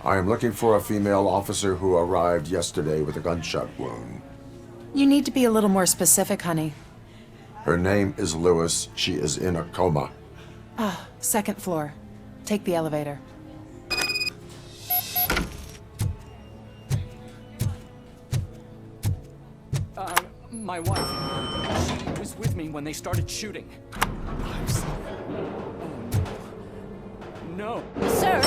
I am looking for a female officer who arrived yesterday with a gunshot wound. You need to be a little more specific, honey. Her name is Lewis. She is in a coma. Ah, second floor. Take the elevator. My wife. She was with me when they started shooting. I'm sorry. Oh, no. No. Sir,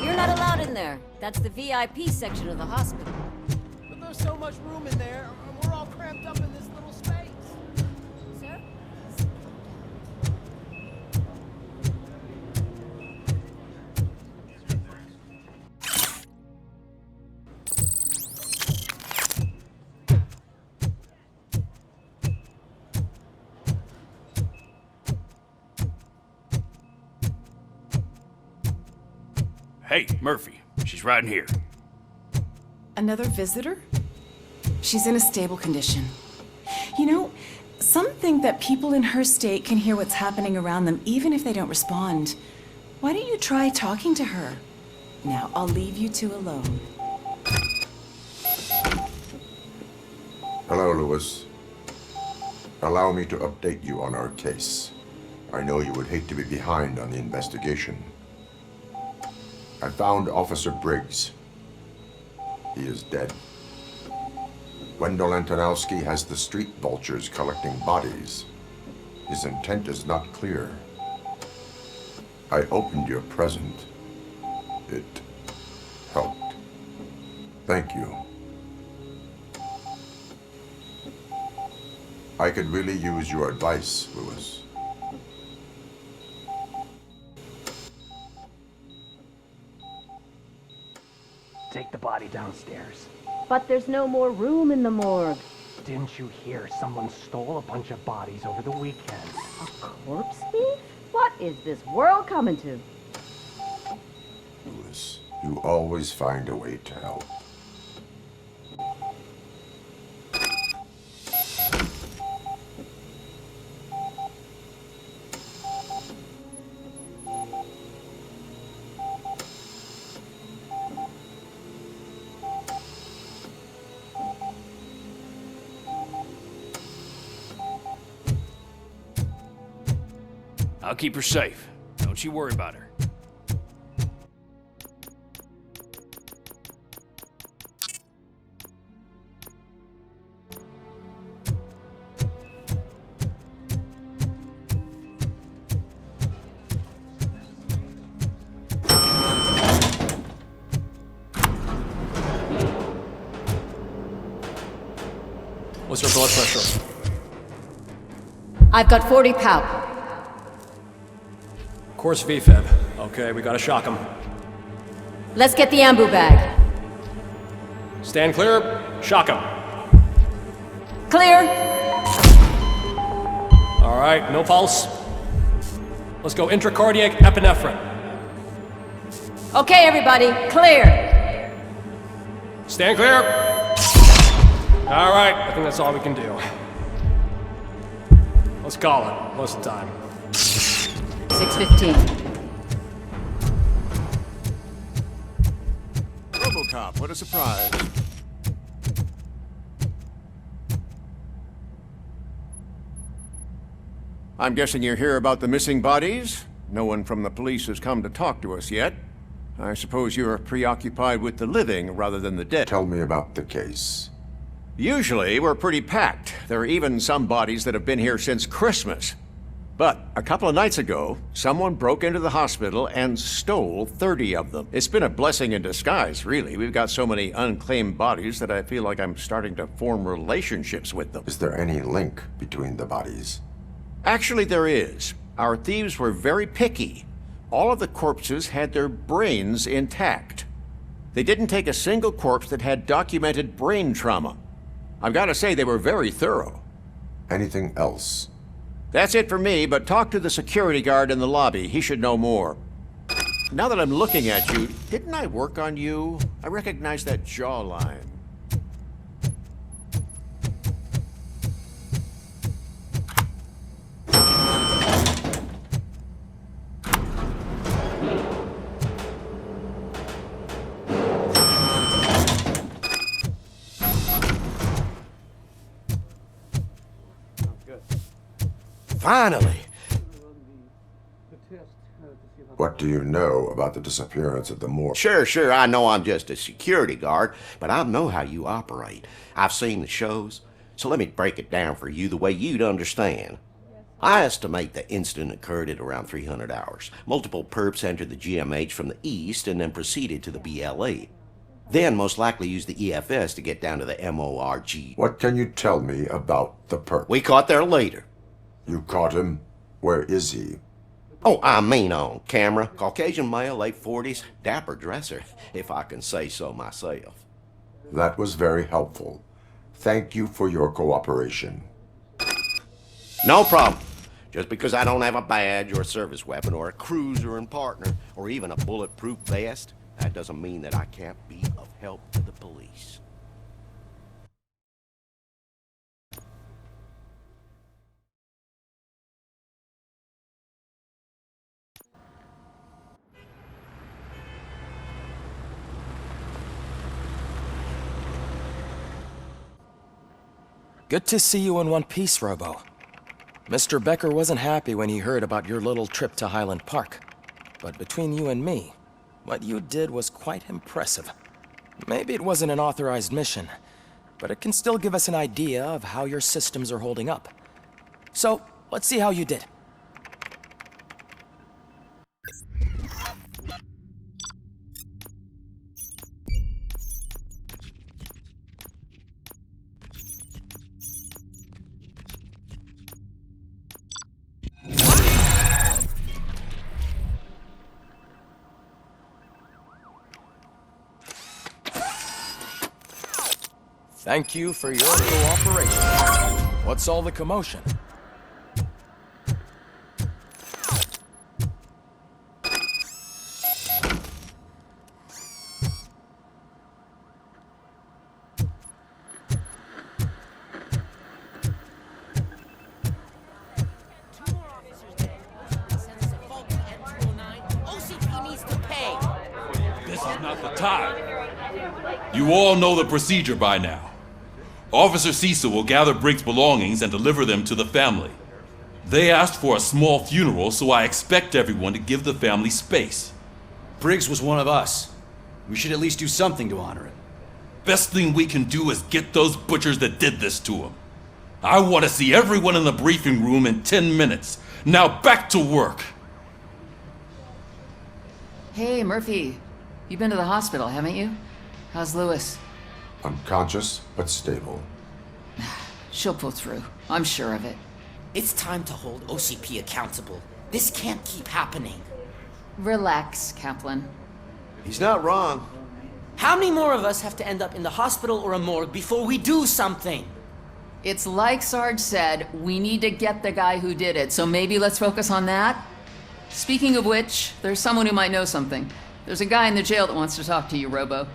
you're not allowed in there. That's the VIP section of the hospital. But there's so much room in there, and we're all cramped up in this little space. Sir? Hey, Murphy. She's right in here. Another visitor? She's in a stable condition. You know, some think that people in her state can hear what's happening around them even if they don't respond. Why don't you try talking to her? Now, I'll leave you two alone. Hello, Lewis. Allow me to update you on our case. I know you would hate to be behind on the investigation. I found Officer Briggs. He is dead. Wendell Antonowski has the street vultures collecting bodies. His intent is not clear. I opened your present. It helped. Thank you. I could really use your advice, Lewis. Take the body downstairs. But there's no more room in the morgue. Didn't you hear someone stole a bunch of bodies over the weekend? A corpse thief? What is this world coming to? Lewis, you always find a way to help. I'll keep her safe. Don't you worry about her. What's her blood pressure? I've got 40 pow. Course VFib. Okay, we gotta shock him. Let's get the ambu bag. Stand clear. Shock him. Clear. All right, no pulse. Let's go intracardiac epinephrine. Okay, everybody, clear. Stand clear. All right, I think that's all we can do. Let's call it. What's the time? 6:15. Robocop, what a surprise. I'm guessing you're here about the missing bodies? No one from the police has come to talk to us yet. I suppose you're preoccupied with the living rather than the dead. Tell me about the case. Usually, we're pretty packed. There are even some bodies that have been here since Christmas. But a couple of nights ago, someone broke into the hospital and stole 30 of them. It's been a blessing in disguise, really. We've got so many unclaimed bodies that I feel like I'm starting to form relationships with them. Is there any link between the bodies? Actually, there is. Our thieves were very picky. All of the corpses had their brains intact. They didn't take a single corpse that had documented brain trauma. I've got to say, they were very thorough. Anything else? That's it for me, but talk to the security guard in the lobby. He should know more. Now that I'm looking at you, didn't I work on you? I recognize that jawline. finally. What do you know about the disappearance at the morgue? Sure, I know I'm just a security guard, but I know how you operate. I've seen the shows, so let me break it down for you the way you'd understand. I estimate the incident occurred at around 300 hours. Multiple perps entered the GMH from the east and then proceeded to the BLE. Then most likely used the EFS to get down to the MORG. What can you tell me about the perp? We caught there later. You caught him? Where is he? Oh, I mean on camera. Caucasian male, late 40s, dapper dresser, if I can say so myself. That was very helpful. Thank you for your cooperation. No problem. Just because I don't have a badge or a service weapon or a cruiser and partner or even a bulletproof vest, that doesn't mean that I can't be of help to the police. Good to see you in one piece, Robo. Mr. Becker wasn't happy when he heard about your little trip to Highland Park. But between you and me, what you did was quite impressive. Maybe it wasn't an authorized mission, but it can still give us an idea of how your systems are holding up. So, let's see how you did. Thank you for your cooperation. What's all the commotion? This is not the time. You all know the procedure by now. Officer Cecil will gather Briggs' belongings and deliver them to the family. They asked for a small funeral, so I expect everyone to give the family space. Briggs was one of us. We should at least do something to honor him. Best thing we can do is get those butchers that did this to him. I want to see everyone in the briefing room in 10 minutes. Now back to work. Hey, Murphy. You've been to the hospital, haven't you? How's Lewis? Unconscious, but stable. She'll pull through. I'm sure of it. It's time to hold OCP accountable. This can't keep happening. Relax, Kaplan. He's not wrong. How many more of us have to end up in the hospital or a morgue before we do something? It's like Sarge said, we need to get the guy who did it, so maybe let's focus on that? Speaking of which, there's someone who might know something. There's a guy in the jail that wants to talk to you, Robo.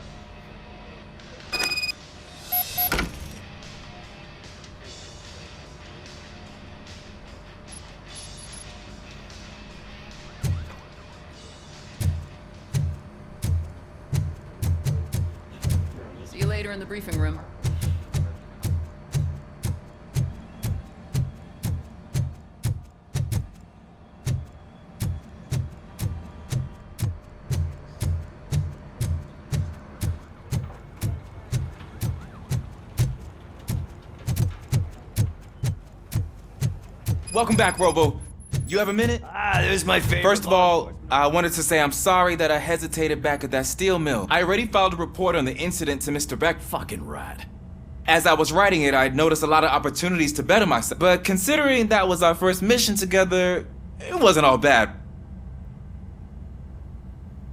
See you later in the briefing room. Welcome back, Robo. You have a minute? There's my favorite. First of all, I wanted to say I'm sorry that I hesitated back at that steel mill. I already filed a report on the incident to Mr. Beck. Fucking rat. As I was writing it, I'd noticed a lot of opportunities to better myself. But considering that was our first mission together, it wasn't all bad.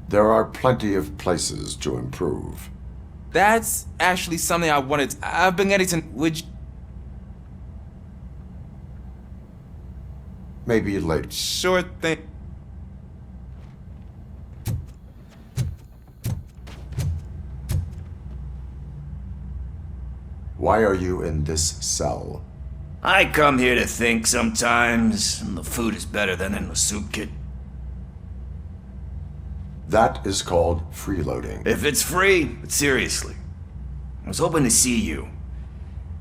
There are plenty of places to improve. That's actually something I wanted. I've been getting to. Maybe later. Sure thing. Why are you in this cell? I come here to think sometimes, and the food is better than in the soup kit. That is called freeloading. If it's free, but seriously. I was hoping to see you.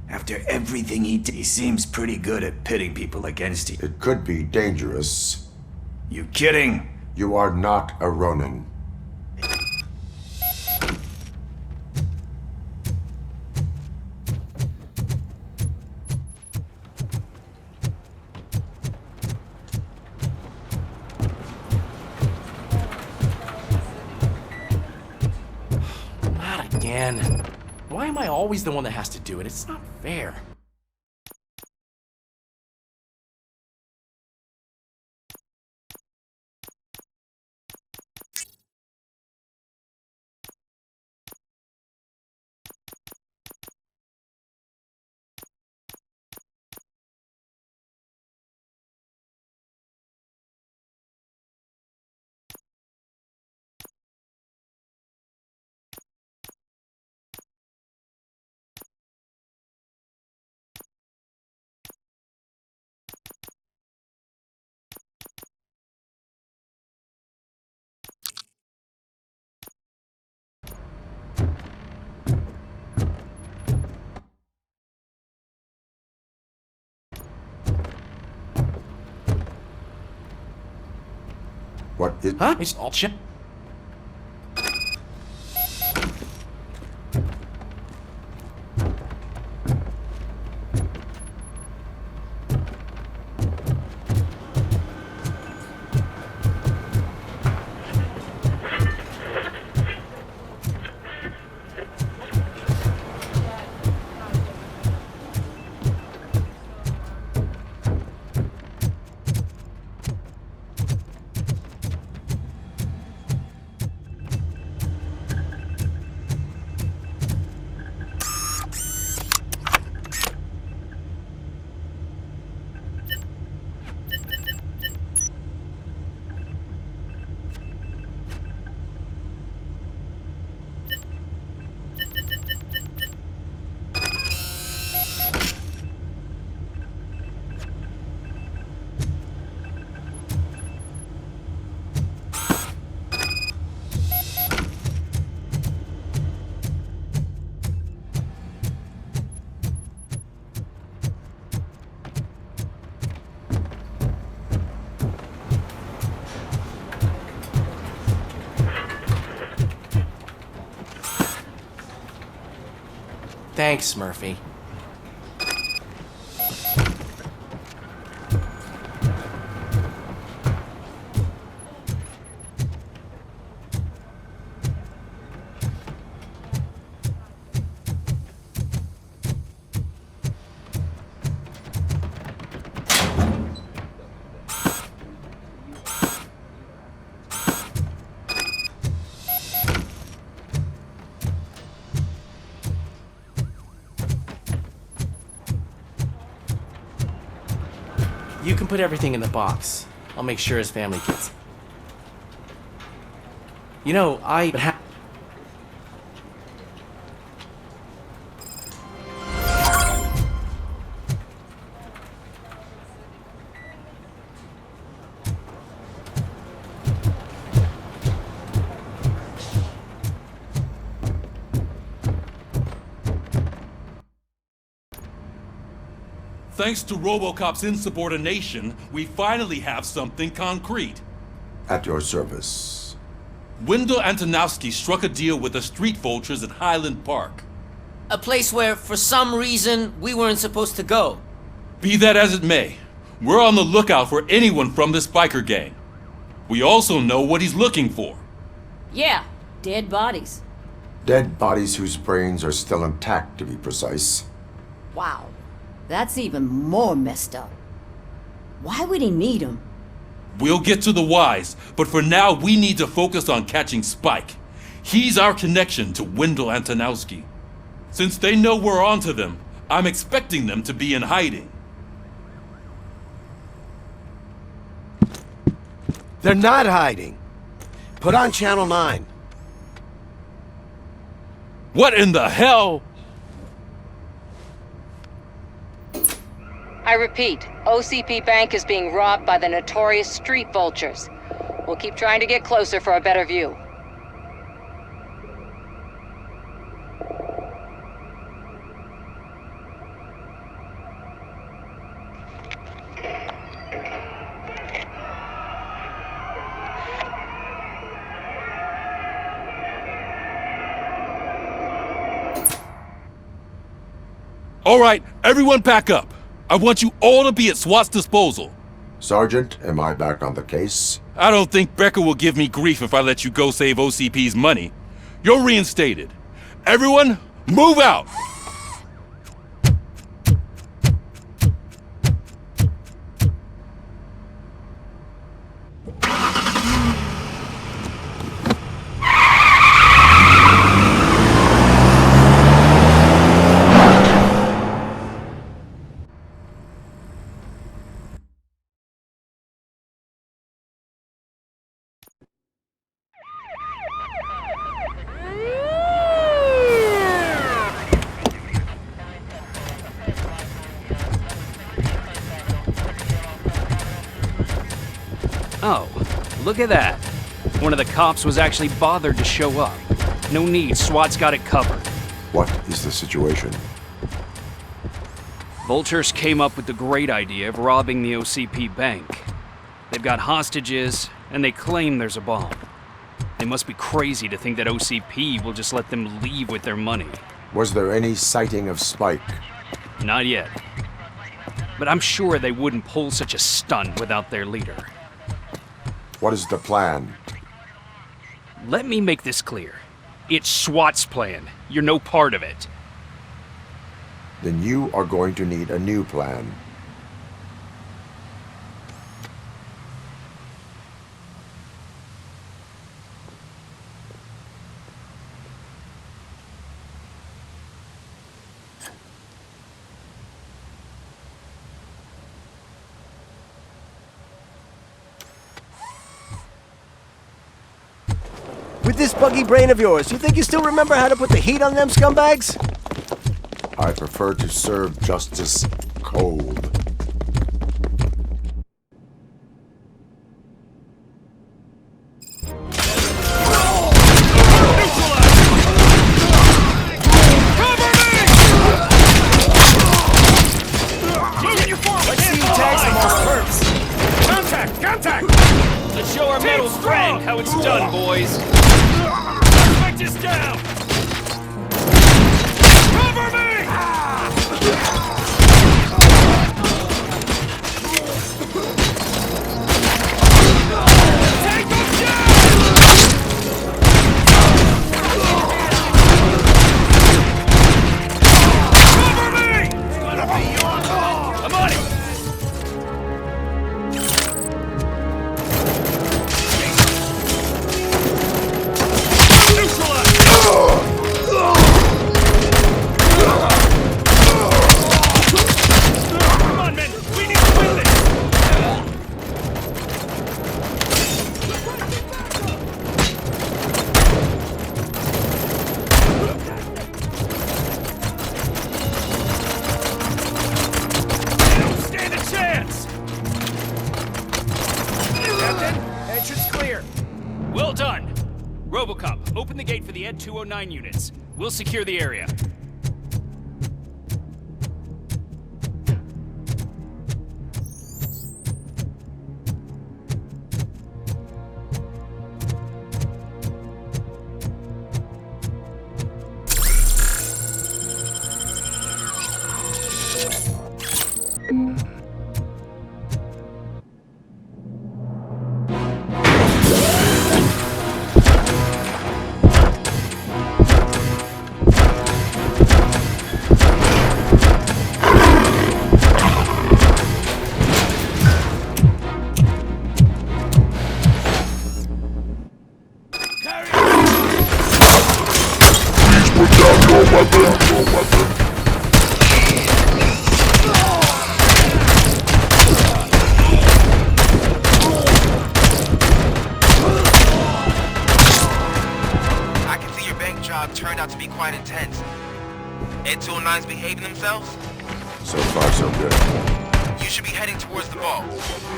After everything he did, he seems pretty good at pitting people against each. It could be dangerous. You kidding? You are not a Ronin. Not again. Why am I always the one that has to do it? It's not fair. What is... Huh? It's all shit. Thanks, Murphy. You can put everything in the box. I'll make sure his family gets it. You know, Thanks to Robocop's insubordination, we finally have something concrete. At your service. Wendell Antonowski struck a deal with the street vultures at Highland Park. A place where, for some reason, we weren't supposed to go. Be that as it may, we're on the lookout for anyone from this biker gang. We also know what he's looking for. Yeah, dead bodies. Dead bodies whose brains are still intact, to be precise. Wow, that's even more messed up. Why would he need them? We'll get to the whys, but for now we need to focus on catching Spike. He's our connection to Wendell Antonowski. Since they know we're onto them, I'm expecting them to be in hiding. They're not hiding. Put on Channel 9. What in the hell? I repeat, OCP Bank is being robbed by the notorious street vultures. We'll keep trying to get closer for a better view. All right, everyone pack up. I want you all to be at SWAT's disposal. Sergeant, am I back on the case? I don't think Becker will give me grief if I let you go save OCP's money. You're reinstated. Everyone, move out! Oh, look at that. One of the cops was actually bothered to show up. No need, SWAT's got it covered. What is the situation? Vultures came up with the great idea of robbing the OCP bank. They've got hostages, and they claim there's a bomb. They must be crazy to think that OCP will just let them leave with their money. Was there any sighting of Spike? Not yet. But I'm sure they wouldn't pull such a stunt without their leader. What is the plan? Let me make this clear. It's SWAT's plan. You're no part of it. Then you are going to need a new plan. With this buggy brain of yours, you think you still remember how to put the heat on them scumbags? I prefer to serve justice cold. Let's show our metal strength how it's done, boys. Suspect is down! Cover me! Take them down! Cover me! It's gonna be your call! I'm on it! Well done! Robocop, open the gate for the Ed 209 units. We'll secure the area. Turned out to be quite intense. Ed 209's behaving themselves? So far, so good. You should be heading towards the vault.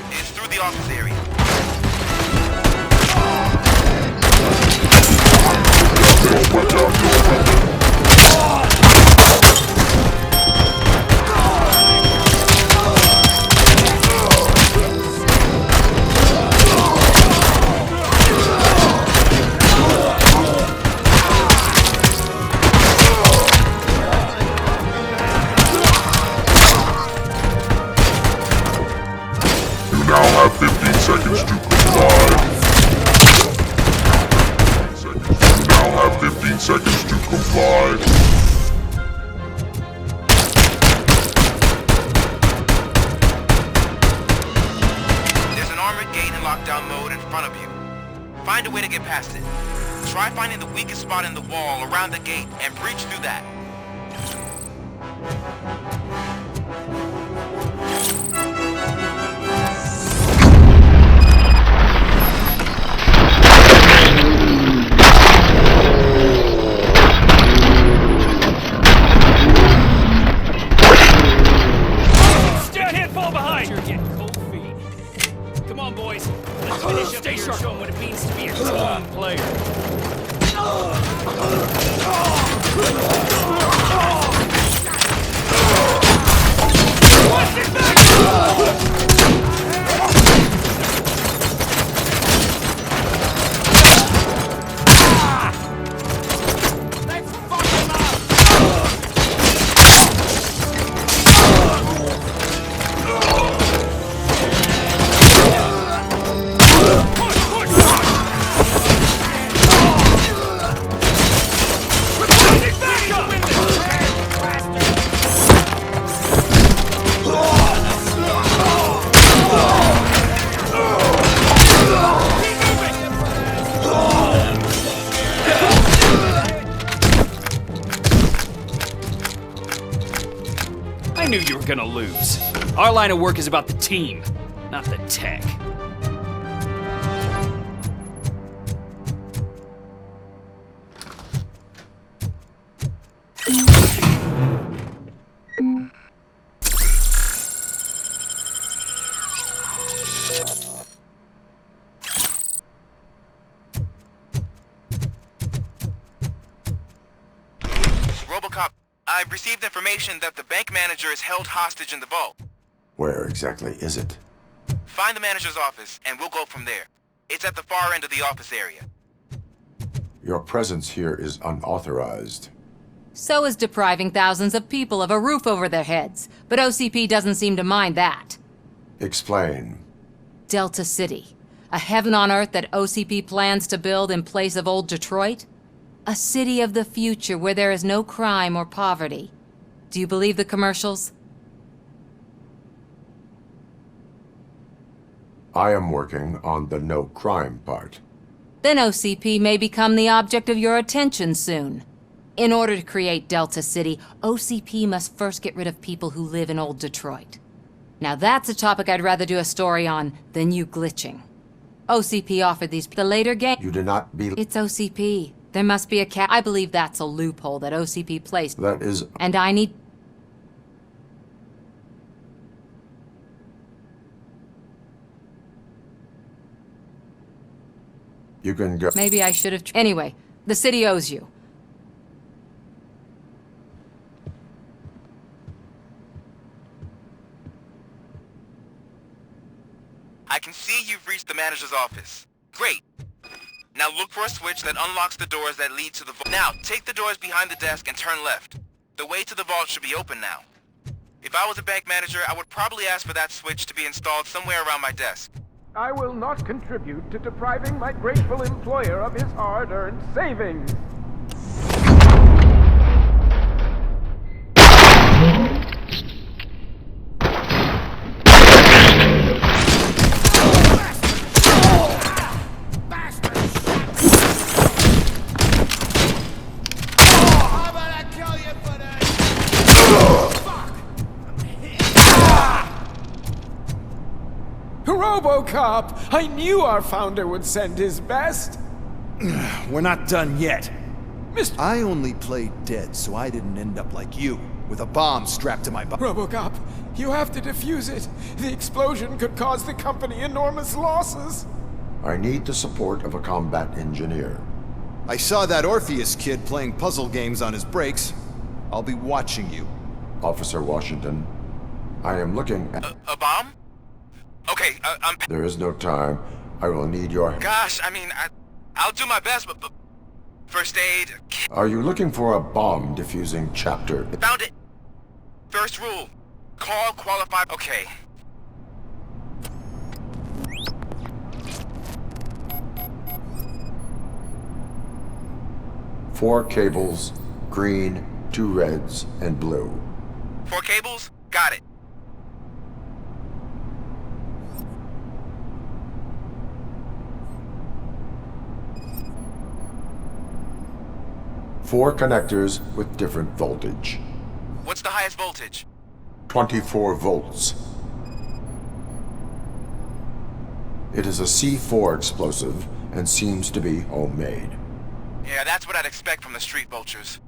It's through the office area. have 15 seconds to comply. You now have 15 seconds to comply. There's an armored gate in lockdown mode in front of you. Find a way to get past it. Try finding the weakest spot in the wall around the gate and breach through that. Can't fall behind! You're getting cold feet. Come on, boys. Let's finish up here and show 'em what it means to be a team player. What's it back? Let's fuck him up! I knew you were gonna lose. Our line of work is about the team, not the tech. Robocop, I've received information that the bank manager is held hostage in the vault. Where exactly is it? Find the manager's office, and we'll go from there. It's at the far end of the office area. Your presence here is unauthorized. So is depriving thousands of people of a roof over their heads. But OCP doesn't seem to mind that. Explain. Delta City. A heaven on earth that OCP plans to build in place of old Detroit? A city of the future where there is no crime or poverty. Do you believe the commercials? I am working on the no crime part. Then OCP may become the object of your attention soon. In order to create Delta City, OCP must first get rid of people who live in old Detroit. Now that's a topic I'd rather do a story on than you glitching. OCP offered these the later game. You do not be. It's OCP. There must be a I believe that's a loophole that OCP placed. That is. And I need. You can go. Maybe I should have. Anyway, the city owes you. I can see you've reached the manager's office. Great. Now look for a switch that unlocks the doors that lead to the vault. Now, take the doors behind the desk and turn left. The way to the vault should be open now. If I was a bank manager, I would probably ask for that switch to be installed somewhere around my desk. I will not contribute to depriving my grateful employer of his hard-earned savings. Robocop! I knew our founder would send his best! We're not done yet. Mr. I only played dead so I didn't end up like you, with a bomb strapped to my butt. Robocop, you have to defuse it. The explosion could cause the company enormous losses. I need the support of a combat engineer. I saw that Orpheus kid playing puzzle games on his breaks. I'll be watching you. Officer Washington, I am looking at... A bomb? Okay, I'm... There is no time. I will need your... Gosh, I mean, I'll do my best, but... First aid... Are you looking for a bomb defusing chapter? Found it! First rule. Call qualified... Okay. 4 cables, green, 2 reds, and blue. 4 cables? Got it. Four connectors with different voltage. What's the highest voltage? 24 volts. It is a C4 explosive and seems to be homemade. Yeah, that's what I'd expect from the street vultures.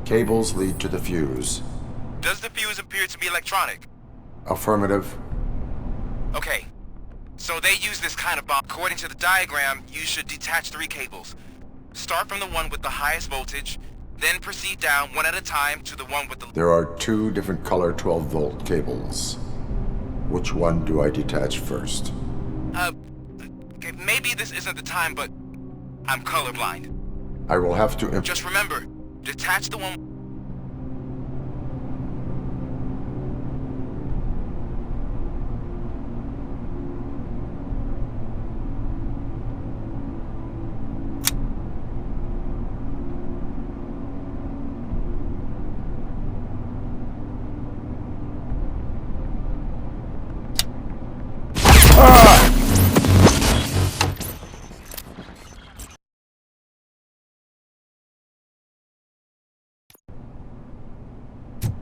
Cables lead to the fuse. Does the fuse appear to be electronic? Affirmative. Okay. So they use this kind of bomb. According to the diagram, you should detach 3 cables. Start from the one with the highest voltage, then proceed down one at a time to the one with the... There are 2 different color 12-volt cables. Which one do I detach first? Okay, maybe this isn't the time, but I'm colorblind. I will have to... Just remember, detach the one...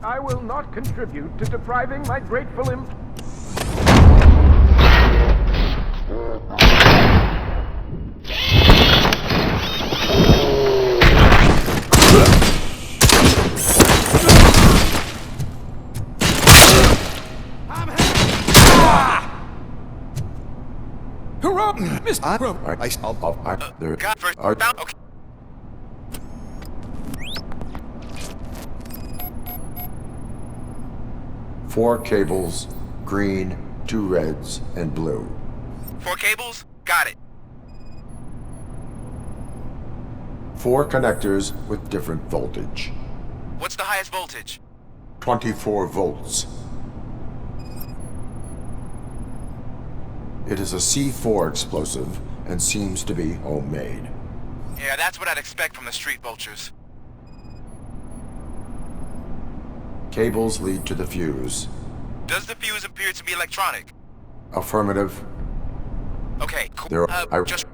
I will not contribute to depriving my grateful Four cables, green, 2 reds, and blue. 4 cables? Got it. 4 connectors with different voltage. What's the highest voltage? 24 volts. It is a C4 explosive and seems to be homemade. Yeah, that's what I'd expect from the street vultures. Cables lead to the fuse. Does the fuse appear to be electronic? Affirmative. Okay, cool. Just...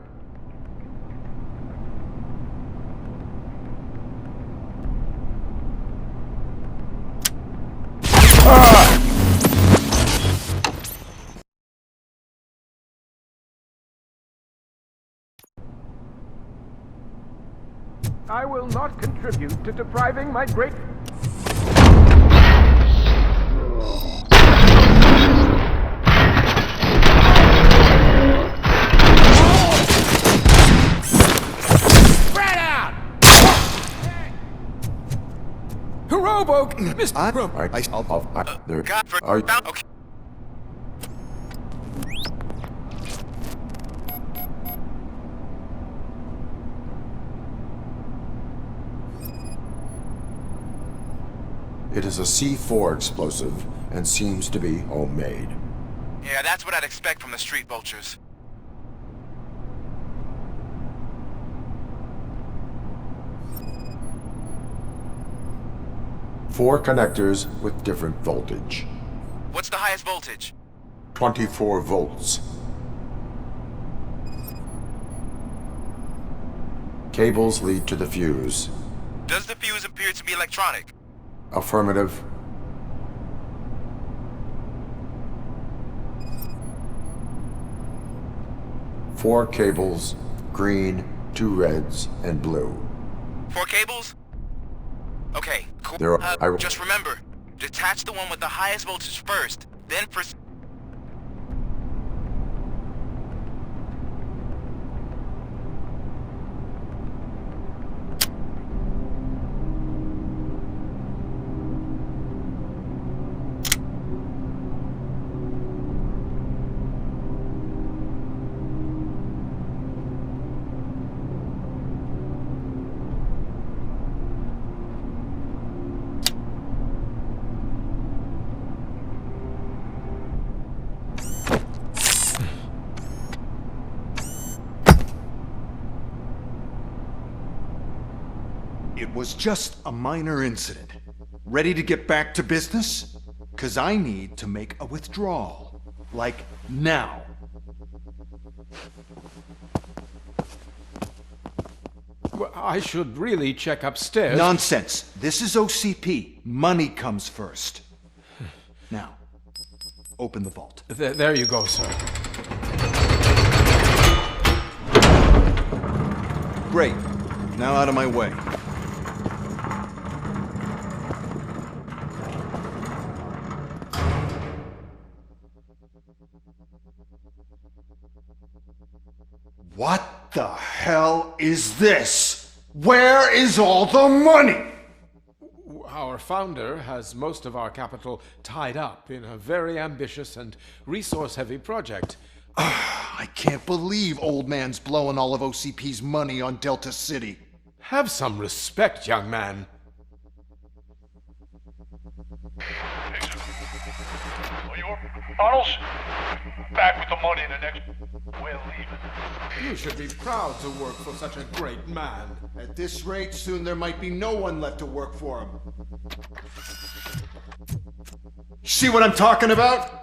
I will not contribute to depriving my great... Spread out! Mr. Okay. It is a C4 explosive and seems to be homemade. Yeah, that's what I'd expect from the street vultures. Four connectors with different voltage. What's the highest voltage? 24 volts. Cables lead to the fuse. Does the fuse appear to be electronic? Affirmative. Four cables, green, 2 reds, and blue. 4 cables? Okay, cool. Just remember, detach the one with the highest voltage first, then proceed. was just a minor incident. Ready to get back to business? 'Cause I need to make a withdrawal. Like, now. Well, I should really check upstairs. Nonsense. This is OCP. Money comes first. Now, open the vault. There you go, sir. Great. Now out of my way. What the hell is this? Where is all the money? Our founder has most of our capital tied up in a very ambitious and resource-heavy project. I can't believe old man's blowing all of OCP's money on Delta City. Have some respect, young man. Bottles? Back with the money in the next... We're leaving. You should be proud to work for such a great man. At this rate, soon there might be no one left to work for him. See what I'm talking about?